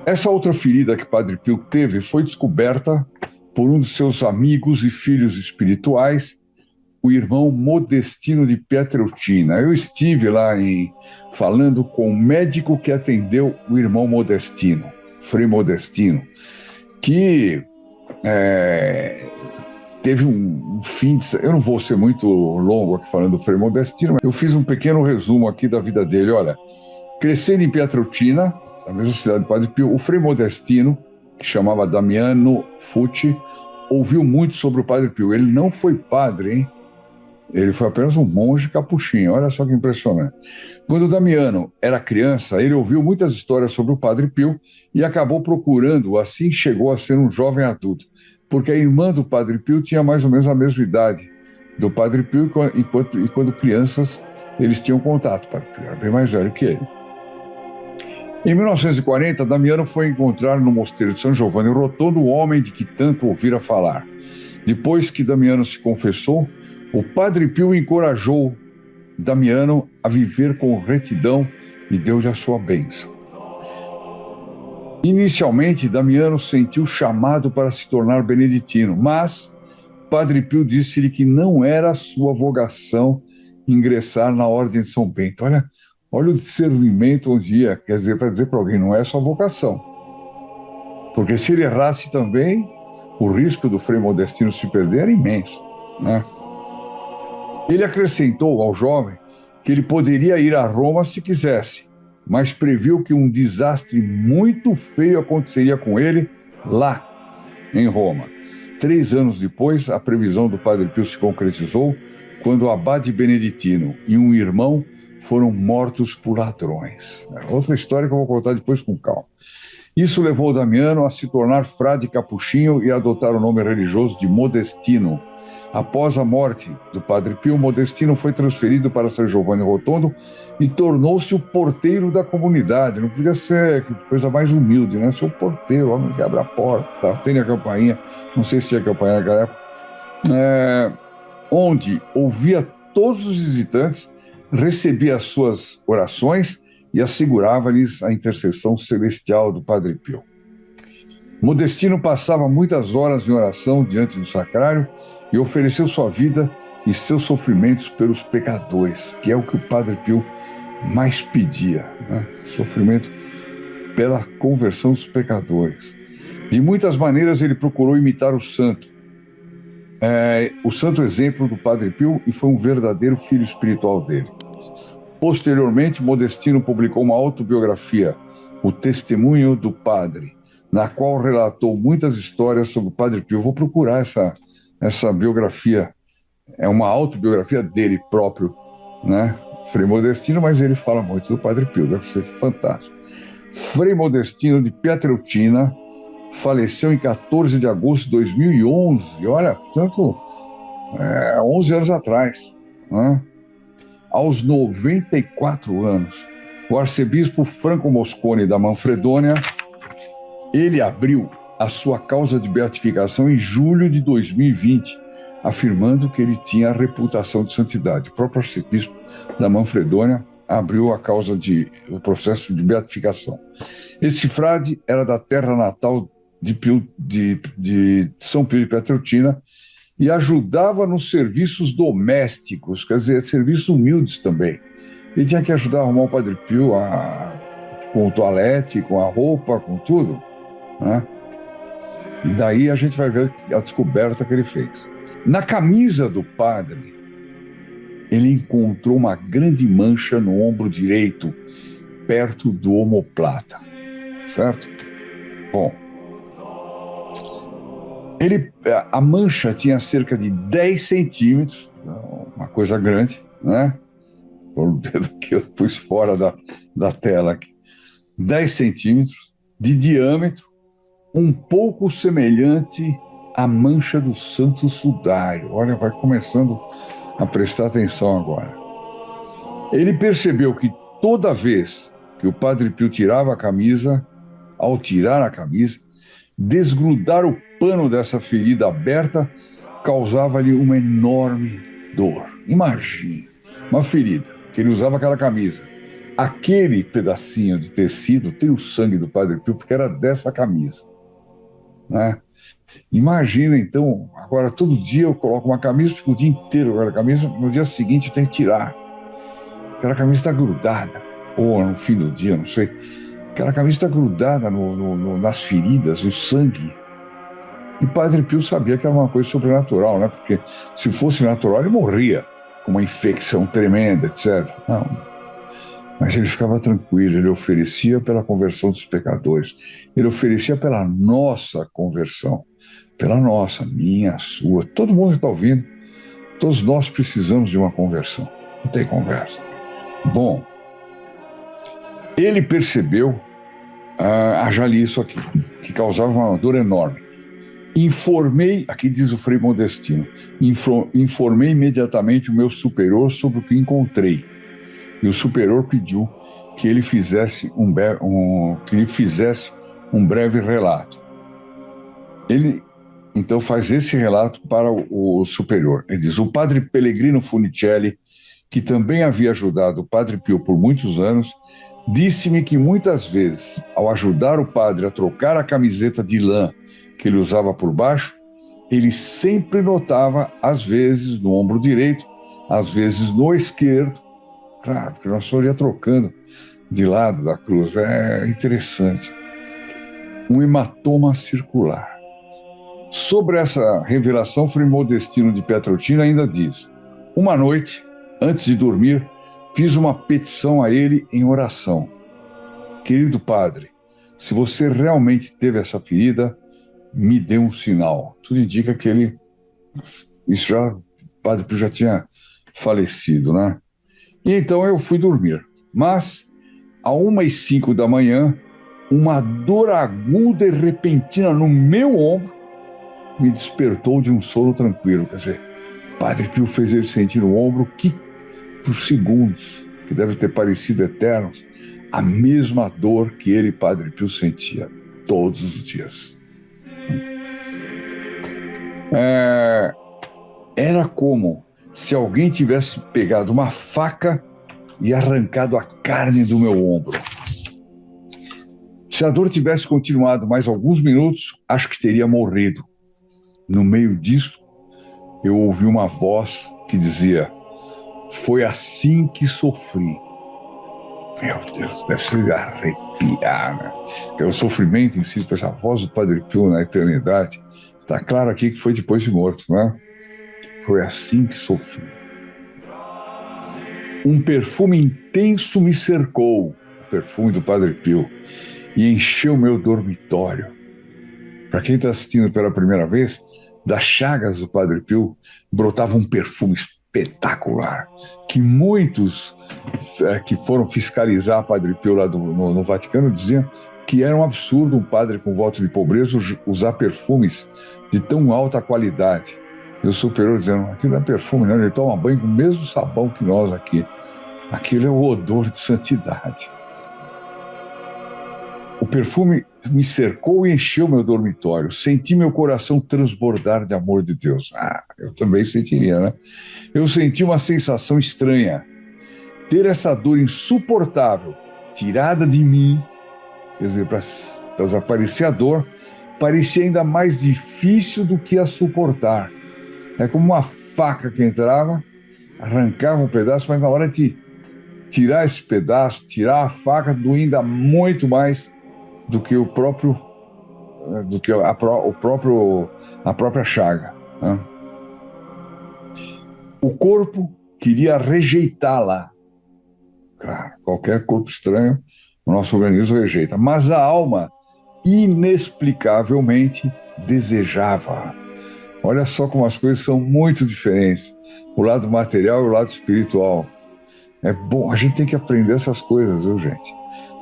Essa outra ferida que Padre Pio teve foi descoberta por um dos seus amigos e filhos espirituais, o irmão Modestino de Pietrelcina. Eu estive lá falando com o médico que atendeu o irmão Modestino, Frei Modestino, que teve um fim de... Eu não vou ser muito longo aqui falando do Frei Modestino, mas eu fiz um pequeno resumo aqui da vida dele. Olha, crescendo em Pietrelcina, na mesma cidade de Padre Pio, o Frei Modestino, que chamava Damiano Fucci, ouviu muito sobre o Padre Pio. Ele não foi padre, hein? Ele foi apenas um monge capuchinho. Olha só que impressionante. Quando o Damiano era criança, ele ouviu muitas histórias sobre o Padre Pio e acabou procurando, assim chegou a ser um jovem adulto, porque a irmã do Padre Pio tinha mais ou menos a mesma idade do Padre Pio, e quando crianças eles tinham contato. O Padre Pio era bem mais velho que ele. Em 1940, Damiano foi encontrar no mosteiro de São Giovanni Rotondo o homem de que tanto ouvira falar. Depois que Damiano se confessou, o Padre Pio encorajou Damiano a viver com retidão e deu-lhe a sua bênção. Inicialmente, Damiano sentiu chamado para se tornar beneditino, mas Padre Pio disse-lhe que não era a sua vocação ingressar na Ordem de São Bento. Olha o discernimento onde ia, quer dizer, para dizer para alguém, não é a sua vocação. Porque se ele errasse também, o risco do Frei Modestino se perder era imenso, né? Ele acrescentou ao jovem que ele poderia ir a Roma se quisesse, mas previu que um desastre muito feio aconteceria com ele lá, em Roma. 3 anos depois, a previsão do Padre Pio se concretizou quando o abade beneditino e um irmão foram mortos por ladrões. É outra história que eu vou contar depois com calma. Isso levou Damiano a se tornar frade capuchinho e a adotar o nome religioso de Modestino. Após a morte do Padre Pio, Modestino foi transferido para São Giovanni Rotondo e tornou-se o porteiro da comunidade. Não podia ser coisa mais humilde, né? Ser o porteiro, o homem que abre a porta, tá? Tem a campainha, não sei se tinha campainha naquela época, onde ouvia todos os visitantes, recebia as suas orações e assegurava-lhes a intercessão celestial do Padre Pio. Modestino passava muitas horas em oração diante do sacrário e ofereceu sua vida e seus sofrimentos pelos pecadores, que é o que o Padre Pio mais pedia, né? Sofrimento pela conversão dos pecadores. De muitas maneiras ele procurou imitar o santo exemplo do Padre Pio, e foi um verdadeiro filho espiritual dele. Posteriormente, Modestino publicou uma autobiografia, O Testemunho do Padre, na qual relatou muitas histórias sobre o Padre Pio. Vou procurar essa biografia. É uma autobiografia dele próprio, né? Frei Modestino, mas ele fala muito do Padre Pio, deve ser fantástico. Frei Modestino de Pietrelcina faleceu em 14 de agosto de 2011, olha, portanto, 11 anos atrás, né? Aos 94 anos. O arcebispo Franco Moscone da Manfredônia, ele abriu a sua causa de beatificação em julho de 2020, afirmando que ele tinha a reputação de santidade. O próprio arcebispo da Manfredônia abriu a causa o processo de beatificação. Esse frade era da terra natal de São Pio de Pietrelcina e ajudava nos serviços domésticos, quer dizer, serviços humildes também. Ele tinha que ajudar a arrumar o Padre Pio com o toalete, com a roupa, com tudo, né? E daí a gente vai ver a descoberta que ele fez. Na camisa do padre, ele encontrou uma grande mancha no ombro direito, perto do omoplata, certo? Bom, a mancha tinha cerca de 10 centímetros, uma coisa grande, né? Por um dedo que eu pus fora da tela aqui. 10 centímetros de diâmetro, um pouco semelhante à mancha do Santo Sudário. Olha, vai começando a prestar atenção agora. Ele percebeu que toda vez que o Padre Pio tirava a camisa, ao tirar a camisa, desgrudar o pano dessa ferida aberta causava-lhe uma enorme dor. Imagine, uma ferida, que ele usava aquela camisa, Aquele pedacinho de tecido tem o sangue do Padre Pio, porque era dessa camisa, né? Imagina, então, agora todo dia eu coloco uma camisa, fico o dia inteiro com aquela camisa, no dia seguinte eu tenho que tirar. Aquela camisa está grudada, ou no fim do dia, não sei. Aquela camisa está grudada nas feridas, no sangue. E Padre Pio sabia que era uma coisa sobrenatural, né? Porque se fosse natural, ele morria com uma infecção tremenda, etc. Não. Mas ele ficava tranquilo, ele oferecia pela conversão dos pecadores, ele oferecia pela nossa conversão, pela nossa, minha, sua, todo mundo que está ouvindo, todos nós precisamos de uma conversão, não tem conversa. Bom, ele percebeu, já li isso aqui, que causava uma dor enorme. Informei, aqui diz o Frei Modestino, informei imediatamente o meu superior sobre o que encontrei. E o superior pediu que ele fizesse um breve relato. Ele, então, faz esse relato para o superior. Ele diz: o padre Pellegrino Funicelli, que também havia ajudado o padre Pio por muitos anos, disse-me que muitas vezes, ao ajudar o padre a trocar a camiseta de lã que ele usava por baixo, ele sempre notava, às vezes no ombro direito, às vezes no esquerdo, claro, porque nós só ia trocando de lado da cruz, é interessante, um hematoma circular. Sobre essa revelação, Frei Modestino de Pietrelcina ainda diz: uma noite, antes de dormir, fiz uma petição a ele em oração. Querido padre, se você realmente teve essa ferida, me dê um sinal. Tudo indica que ele, o padre Pio já tinha falecido, né? E então eu fui dormir. Mas, às 1h05 da manhã, uma dor aguda e repentina no meu ombro me despertou de um sono tranquilo. Quer dizer, Padre Pio fez ele sentir no ombro que, por segundos, que deve ter parecido eternos, a mesma dor que ele, Padre Pio, sentia todos os dias. Era como se alguém tivesse pegado uma faca e arrancado a carne do meu ombro. Se a dor tivesse continuado mais alguns minutos, acho que teria morrido. No meio disso, eu ouvi uma voz que dizia: foi assim que sofri. Meu Deus, deve ser arrepiar, né? Porque o sofrimento em si, com essa voz do Padre Pio na eternidade, está claro aqui que foi depois de morto, né? Foi assim que sofri. Um perfume intenso me cercou, o perfume do Padre Pio, e encheu meu dormitório. Para quem está assistindo pela primeira vez, das chagas do Padre Pio brotava um perfume espetacular, que muitos que foram fiscalizar Padre Pio lá no Vaticano diziam que era um absurdo um padre com voto de pobreza usar perfumes de tão alta qualidade. E o superior dizendo: aquilo não é perfume, não, ele toma banho com o mesmo sabão que nós aqui. Aquilo é o odor de santidade. O perfume me cercou e encheu meu dormitório. Senti meu coração transbordar de amor de Deus. Eu também sentiria, né? Eu senti uma sensação estranha. Ter essa dor insuportável tirada de mim, quer dizer, para desaparecer a dor, parecia ainda mais difícil do que a suportar. É como uma faca que entrava, arrancava um pedaço, mas na hora de tirar esse pedaço, tirar a faca, doía ainda muito mais do que a própria chaga, né? O corpo queria rejeitá-la. Claro, qualquer corpo estranho, o nosso organismo rejeita. Mas a alma, inexplicavelmente, desejava. Olha só como as coisas são muito diferentes. O lado material e o lado espiritual. É bom, a gente tem que aprender essas coisas, viu, gente?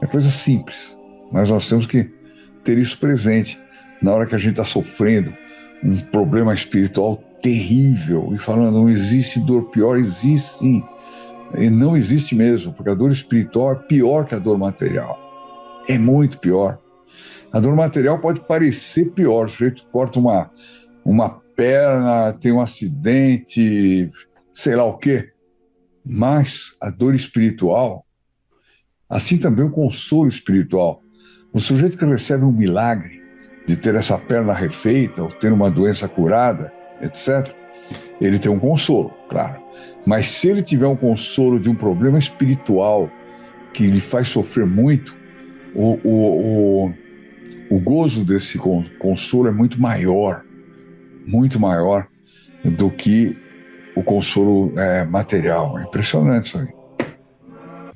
É coisa simples, mas nós temos que ter isso presente na hora que a gente está sofrendo um problema espiritual terrível e falando: não existe dor pior. Existe sim, e não existe mesmo, porque a dor espiritual é pior que a dor material, é muito pior. A dor material pode parecer pior, o sujeito corta uma perna, tem um acidente, sei lá o quê, mas a dor espiritual Assim também o consolo espiritual. O sujeito que recebe um milagre de ter essa perna refeita, ou ter uma doença curada, etc., ele tem um consolo, claro. Mas se ele tiver um consolo de um problema espiritual que lhe faz sofrer muito, o gozo desse consolo é muito maior do que o consolo material. É impressionante isso aí.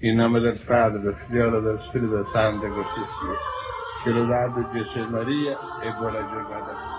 Em nome do Padre, do Filho e do Espírito Santo, così sia. Se lodato Gesù e Maria e buona giornata.